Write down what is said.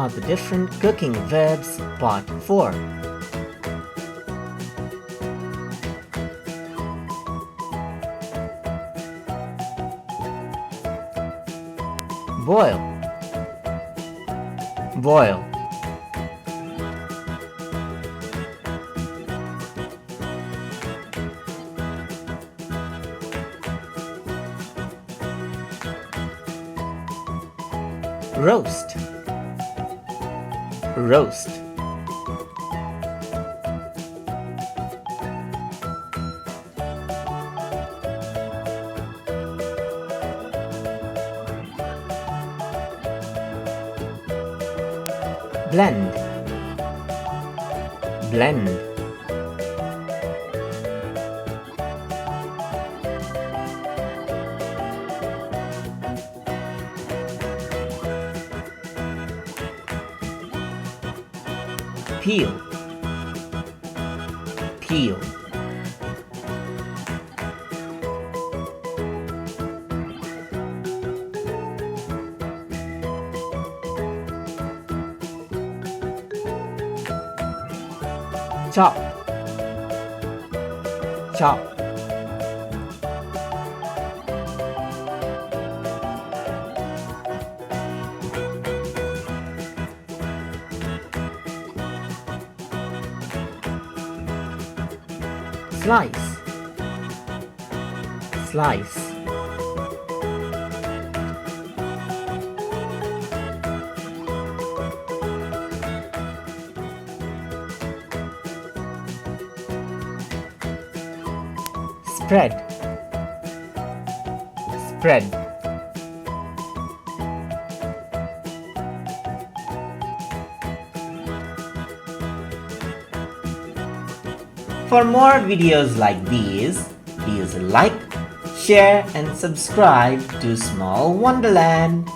are the different cooking verbs, part 4. Boil, boil. Roast, roast. Blend, blend. Peel, peel. Chop, chop. Slice, slice. Spread, spread. For more videos like these, please like, share and subscribe to Small Wonderland.